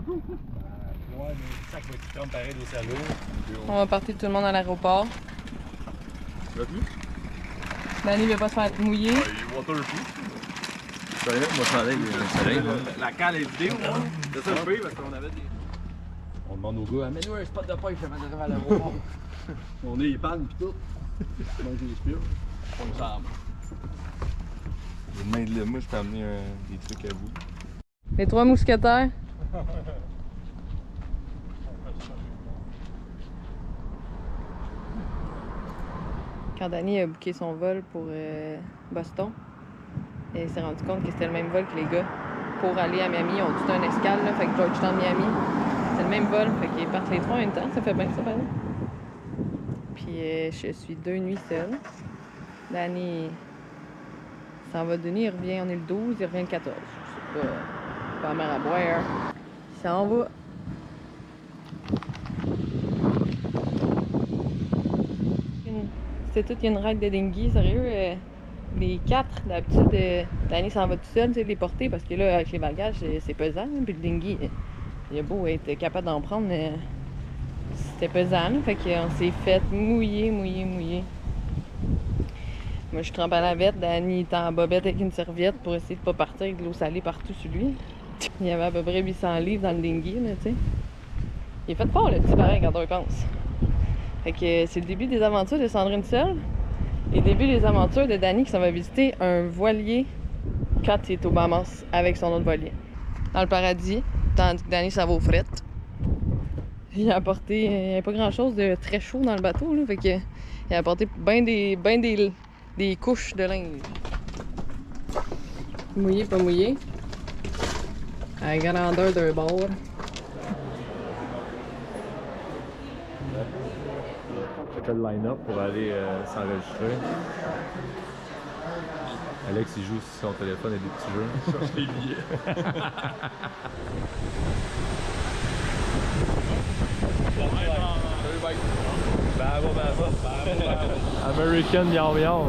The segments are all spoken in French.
peu. Ouais, mais le sac va être comme pareil d'Océano. On va partir tout le monde à l'aéroport. Tu vas plus? Danny veut pas se faire mouiller. Ouais, il est waterproof. Je vais aller mettre mon chandail de soleil. La cale est vidée, moi. C'est ça le pire parce qu'on avait des. On demande aux gars, amène-nous un spot de pêche avant d'arriver à l'aéroport. On est les pannes pis tout. On mange des spires. On le sable. Moi, je peux amener des trucs à vous. Les trois mousquetaires. Quand Danny a booké son vol pour Boston, il s'est rendu compte que c'était le même vol que les gars. Pour aller à Miami, ils ont tout un escale, là, fait que Georgetown, Miami, c'est le même vol, fait qu'ils partent les trois en même temps, ça fait bien ça, pareil. Puis je suis 2 nuits seule. Danny s'en va de nuit, il revient, on est le 12, il revient le 14. Je sais pas la mer à boire. Il s'en va. C'était tout, il y a une ride de dinghy, sérieux. Les 4, d'habitude, Danny s'en va tout seul, tu sais, les porter, parce que là, avec les bagages, c'est pesant. Hein, puis le dinghy, il a beau être capable d'en prendre, c'était pesant. Là, fait qu'on s'est fait mouiller. Moi, je trempe à la vette, Danny est en bobette avec une serviette pour essayer de pas partir avec de l'eau salée partout sur lui. Il y avait à peu près 800 livres dans le dinghy, là, tu sais. Il est fait fort, le petit pareil, quand on y pense. Fait que c'est le début des aventures de Sandrine seule. Et le début des aventures de Danny qui s'en va visiter un voilier quand il est au Bahamas avec son autre voilier. Dans le paradis, tandis que Danny s'en va aux frettes. Il a apporté, il n'y avait pas grand chose de très chaud dans le bateau, là, fait que il a apporté ben des couches de linge. Mouillé, pas mouillé. À la grandeur d'un bord. Fait le line-up pour aller s'enregistrer. Alex, il joue sur son téléphone et des petits jeux. Il cherche les billets. Salut, bye. Bravo. American Miao Miao.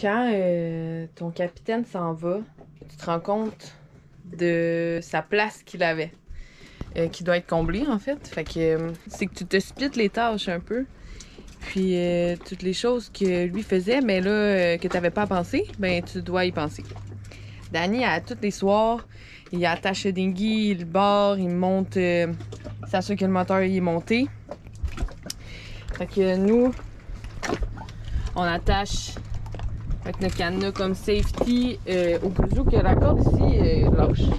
Quand ton capitaine s'en va, tu te rends compte de sa place qu'il avait, qui doit être comblée en fait. Fait que c'est que tu te splits les tâches un peu. Puis toutes les choses que lui faisait, mais là, que tu n'avais pas à penser, ben tu dois y penser. Danny, à tous les soirs, il attache le dinghy, il barre, il monte, s'assure que le moteur il est monté. Fait que nous, on attache avec notre cadenas comme safety au cas où que la corde ici lâche.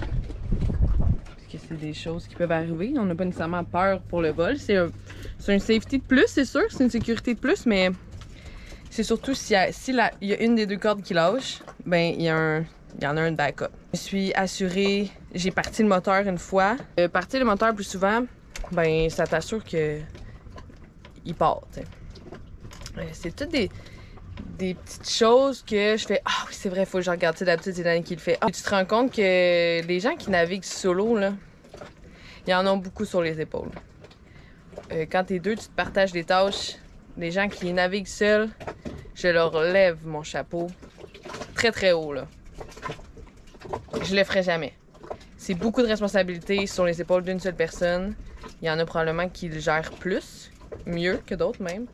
Parce que c'est des choses qui peuvent arriver. On n'a pas nécessairement peur pour le vol. C'est un safety de plus, c'est sûr. C'est une sécurité de plus, mais c'est surtout s'il y a une des deux cordes qui lâche, ben il y en a un de backup. Je suis assurée, j'ai parti le moteur une fois. Partir le moteur plus souvent, ben ça t'assure que il part. C'est tout des petites choses que je fais « Ah oui, c'est vrai, faut que je regarde ça d'habitude, c'est Danny qui le fait. Ah, tu te rends compte que les gens qui naviguent solo, là, ils en ont beaucoup sur les épaules. Quand t'es deux, tu te partages des tâches. Les gens qui naviguent seuls, je leur lève mon chapeau très très haut, là. Je le ferai jamais. C'est beaucoup de responsabilités sur les épaules d'une seule personne. Il y en a probablement qui le gèrent plus, mieux que d'autres même.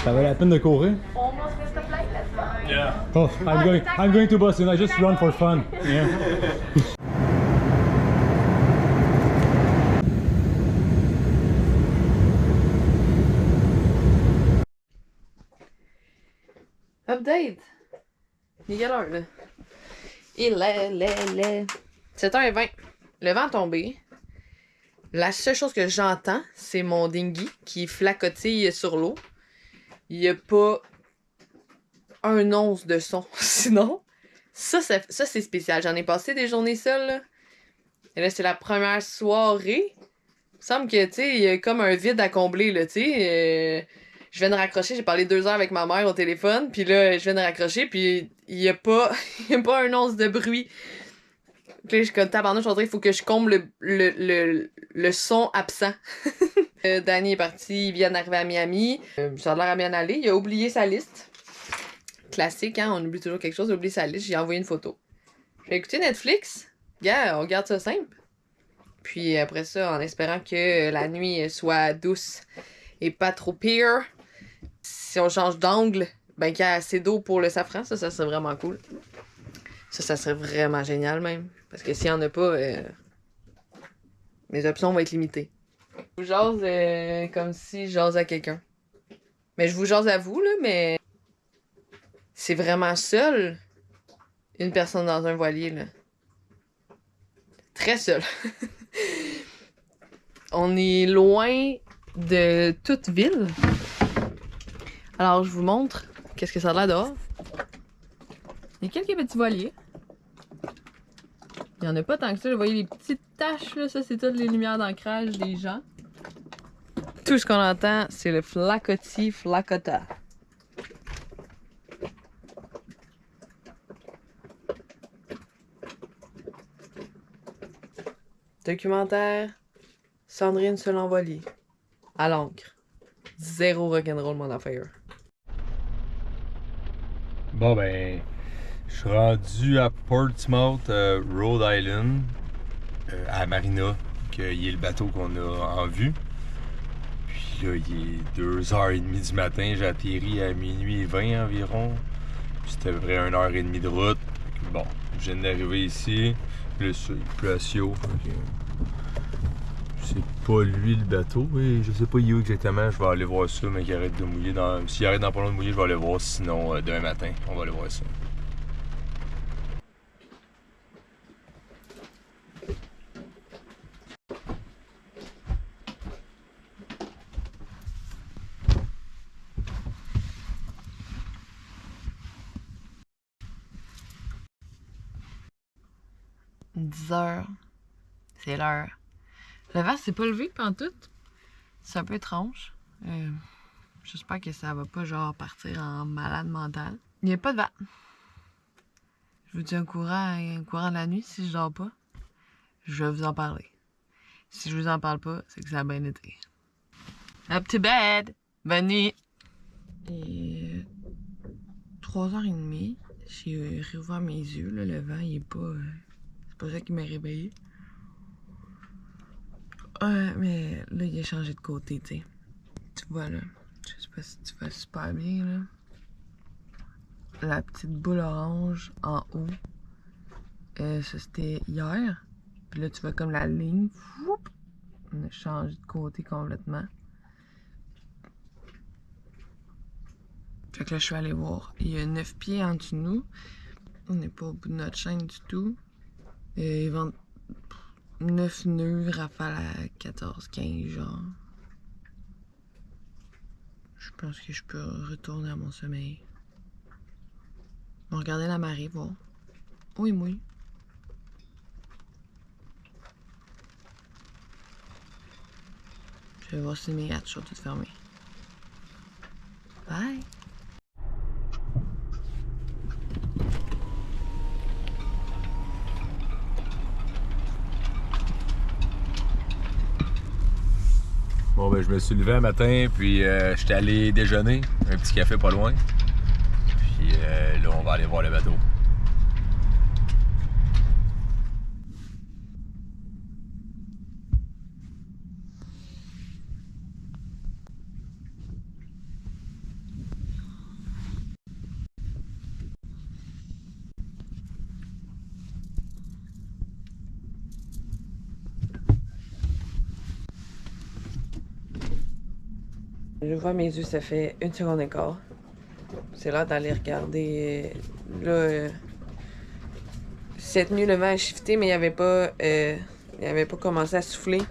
Ça valait la peine de courir? Almost missed the flight, that's fine. Yeah. Oh, I'm going to Boston. I just run for fun. Yeah. Update! Il est quelle heure, là? Il est 7h20. Le vent est tombé. La seule chose que j'entends, c'est mon dinghy qui flacotille sur l'eau. Il n'y a pas un once de son. Sinon, ça c'est spécial. J'en ai passé des journées seules, là. Et là, c'est la première soirée. Il me semble que, tu sais, il y a comme un vide à combler, là, tu sais. Je viens de raccrocher, j'ai parlé 2 heures avec ma mère au téléphone, puis là, je viens de raccrocher, puis il y a pas un once de bruit. Puis là, je suis comme tabarnouche, je suis en train, il faut que je comble le son absent. Danny est parti, il vient d'arriver à Miami. Ça a l'air à bien aller. Il a oublié sa liste. Classique, hein, on oublie toujours quelque chose, il a oublié sa liste, j'ai envoyé une photo. J'ai écouté Netflix. Gars, on garde ça simple. Puis après ça, en espérant que la nuit soit douce et pas trop pire. Si on change d'angle, ben qu'il y a assez d'eau pour le safran, ça serait vraiment cool. Ça serait vraiment génial même. Parce que s'il y en a pas, mes options vont être limitées. Je vous jase comme si je jase à quelqu'un. Mais je vous jase à vous, là, mais c'est vraiment seul une personne dans un voilier, là. Très seul. On est loin de toute ville. Alors, je vous montre qu'est-ce que ça a l'air dehors. Il y a quelques petits voiliers. Il n'y en a pas tant que ça. Vous voyez les petites taches, là, ça c'est toutes les lumières d'ancrage des gens. Tout ce qu'on entend, c'est le flacoti flacota. Documentaire Sandrine seul en voilier. À l'encre. Zéro rock'n'roll mon affaire. Bon ben, je suis rendu à Portsmouth, Rhode Island, à Marina, qu'il est le bateau qu'on a en vue. Puis là, il est 2h30 du matin, j'ai atterri à minuit 20 environ. Puis c'était à peu près 1h30 de route. Bon, je viens d'arriver ici, là, il pleut assez haut. C'est pas lui le bateau, et je sais pas où exactement, je vais aller voir ça, mais qu'il arrête de mouiller. S'il arrête dans pas loin de mouiller, je vais aller voir, sinon demain matin, on va aller voir ça. « 10h. C'est l'heure. Le vent s'est pas levé pantoute. C'est un peu étrange. J'espère que ça va pas genre partir en malade mental. Il n'y a pas de vent. Je vous dis un courant de la nuit si je dors pas. Je vais vous en parler. Si je vous en parle pas, c'est que ça a bien été. Up to bed! Bonne nuit! Et 3h30, j'ai réouvert mes yeux. Là, le vent, il est pas... c'est pas ça qui m'a réveillé. Mais là, il a changé de côté, tu sais. Tu vois, là. Je sais pas si tu vois super bien, là. La petite boule orange en haut. Ça, c'était hier. Puis là, tu vois comme la ligne. Whoop, on a changé de côté complètement. Fait que là, je suis allée voir. Il y a 9 pieds en dessous de nous. On n'est pas au bout de notre chaîne du tout. Ils vendent 9 nœuds, rafale à 14-15, genre. Je pense que je peux retourner à mon sommeil. On va regarder la marée, voir. Oui, oui. Je vais voir si mes hatches sont toutes fermées. Bye! Bon ben je me suis levé un matin, puis j'étais allé déjeuner, un petit café pas loin. Puis là on va aller voir le bateau. Je vois mes yeux, ça fait 1 seconde et quart. C'est l'heure d'aller regarder. Là, cette nuit, le vent a shifté, mais il avait pas commencé à souffler.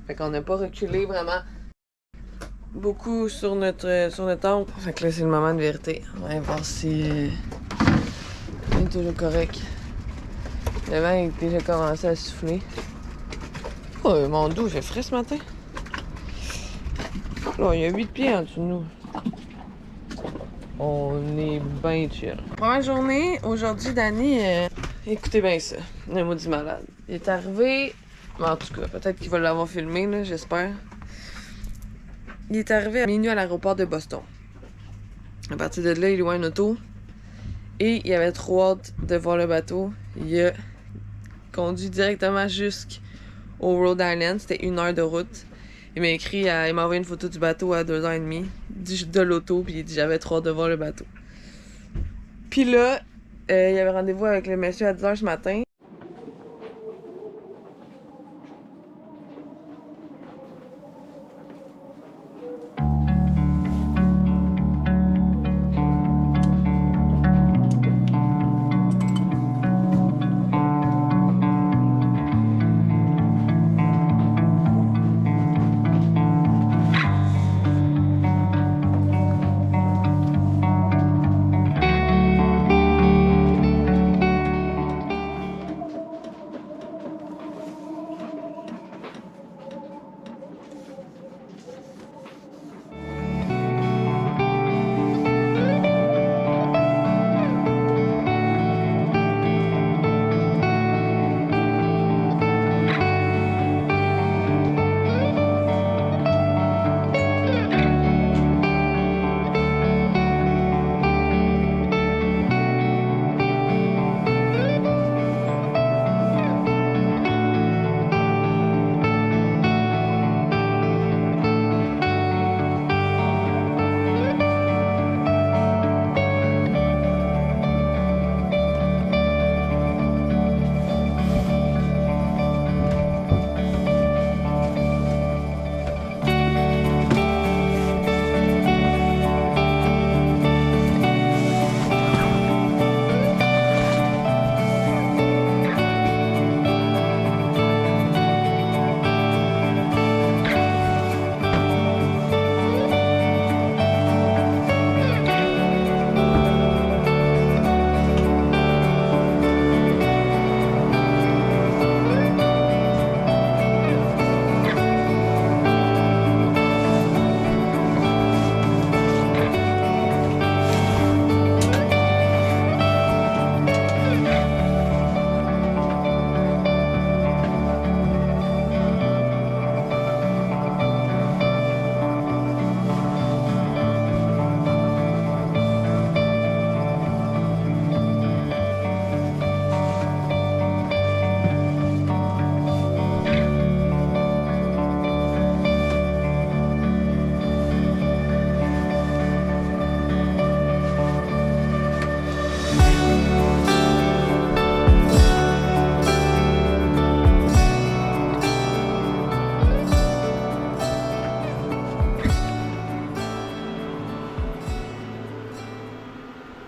Fait qu'on n'a pas reculé vraiment beaucoup sur notre oncle. Fait que là, c'est le moment de vérité. On va voir si on est toujours correct. Le vent a déjà commencé à souffler. Oh, mon dos, il fait frais ce matin. Là, il y a 8 pieds en dessous de nous. On est bien chill. Première journée, aujourd'hui, Danny, écoutez bien ça, le maudit malade. Il est arrivé, en tout cas, peut-être qu'il va l'avoir filmé, là, j'espère. Il est arrivé à minuit à l'aéroport de Boston. À partir de là, il louait une auto. Et il avait trop hâte de voir le bateau. Il a conduit directement jusqu'au Rhode Island. C'était 1 heure de route. Il m'a écrit, il m'a envoyé une photo du bateau à 2h30 de l'auto, puis il dit j'avais trop hâte de voir le bateau. Puis là, il avait rendez-vous avec le monsieur à 10h ce matin.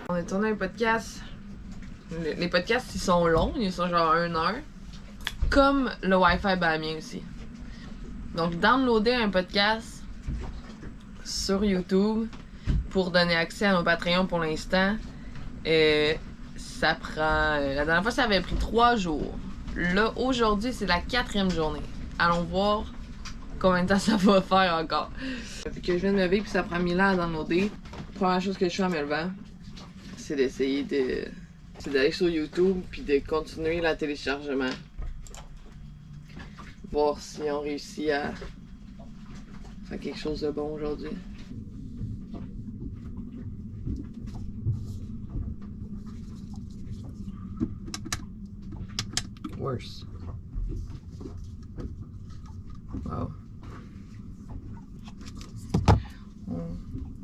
On a tourné un podcast. Les podcasts, ils sont longs, ils sont genre 1 heure. Comme le Wi-Fi Bamien aussi. Donc, downloader un podcast sur YouTube pour donner accès à nos Patreons pour l'instant, ça prend... la dernière fois, ça avait pris 3 jours. Là, aujourd'hui, c'est la 4e journée. Allons voir combien de temps ça va faire encore. Depuis que je viens de me lever, puis ça prend 1000 ans à downloader, première chose que je fais en me levant, c'est d'essayer d'aller sur YouTube puis de continuer le téléchargement. Voir si on réussit à faire quelque chose de bon aujourd'hui. Worse. Wow.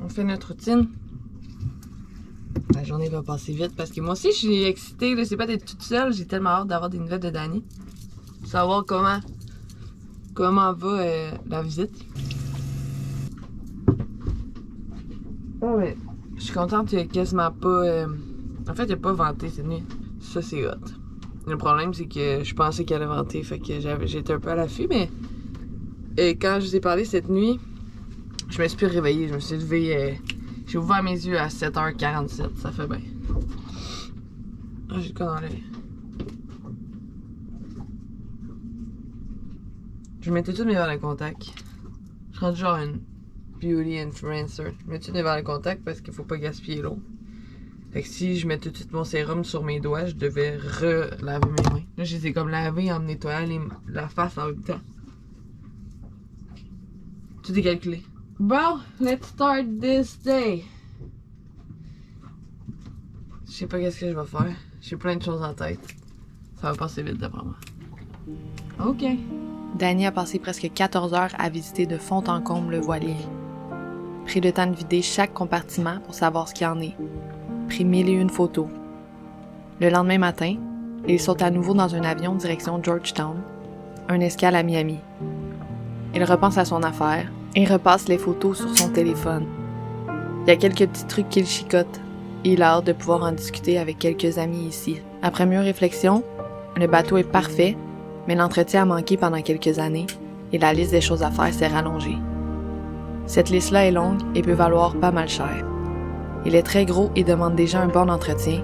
On fait notre routine. La journée va passer vite parce que moi aussi je suis excitée. Là, c'est pas d'être toute seule. J'ai tellement hâte d'avoir des nouvelles de Danny. Savoir comment va la visite. Oh mais Je suis contente qu'il y ait quasiment pas... En fait, il a pas venté cette nuit. Ça, c'est hot. Le problème, c'est que je pensais qu'elle allait vanter, fait que j'étais un peu à l'affût, mais... quand je vous ai parlé cette nuit, je me suis plus réveillée. Je me suis levée... J'ai ouvert mes yeux à 7h47. Ça fait bien. Ah, j'ai le cas dans l'œil. Je mettais tous mes verres de contact. Je suis rendu genre une beauty influencer. Je mets tous mes verres de contact parce qu'il faut pas gaspiller l'eau. Fait que si je mettais tout mon sérum sur mes doigts, je devais relaver mes mains. Là, je les ai comme lavés en me nettoyant la face en même temps. Tout est calculé. Bon, let's start this day. Je sais pas qu'est-ce que je vais faire. J'ai plein de choses en tête. Ça va passer vite d'après moi. OK. Dany a passé presque 14 heures à visiter de fond en comble le voilier. Pris le temps de vider chaque compartiment pour savoir ce qu'il y en est. Pris 1001 photos. Le lendemain matin, il saute à nouveau dans un avion direction Georgetown, un escale à Miami. Il repense à son affaire et repasse les photos sur son téléphone. Il y a quelques petits trucs qu'il chicote et il a hâte de pouvoir en discuter avec quelques amis ici. Après mûre réflexion, le bateau est parfait, mais l'entretien a manqué pendant quelques années et la liste des choses à faire s'est rallongée. Cette liste-là est longue et peut valoir pas mal cher. Il est très gros et demande déjà un bon entretien.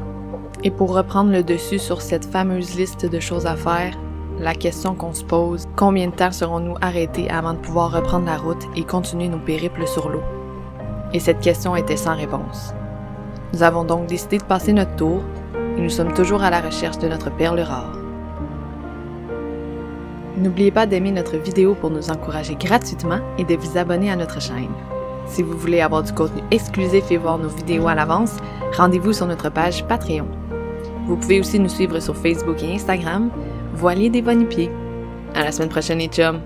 Et pour reprendre le dessus sur cette fameuse liste de choses à faire, la question qu'on se pose, combien de temps serons-nous arrêtés avant de pouvoir reprendre la route et continuer nos périples sur l'eau? Et cette question était sans réponse. Nous avons donc décidé de passer notre tour et nous sommes toujours à la recherche de notre perle rare. N'oubliez pas d'aimer notre vidéo pour nous encourager gratuitement et de vous abonner à notre chaîne. Si vous voulez avoir du contenu exclusif et voir nos vidéos à l'avance, rendez-vous sur notre page Patreon. Vous pouvez aussi nous suivre sur Facebook et Instagram, Voilier des Bonipieds. À la semaine prochaine les chums!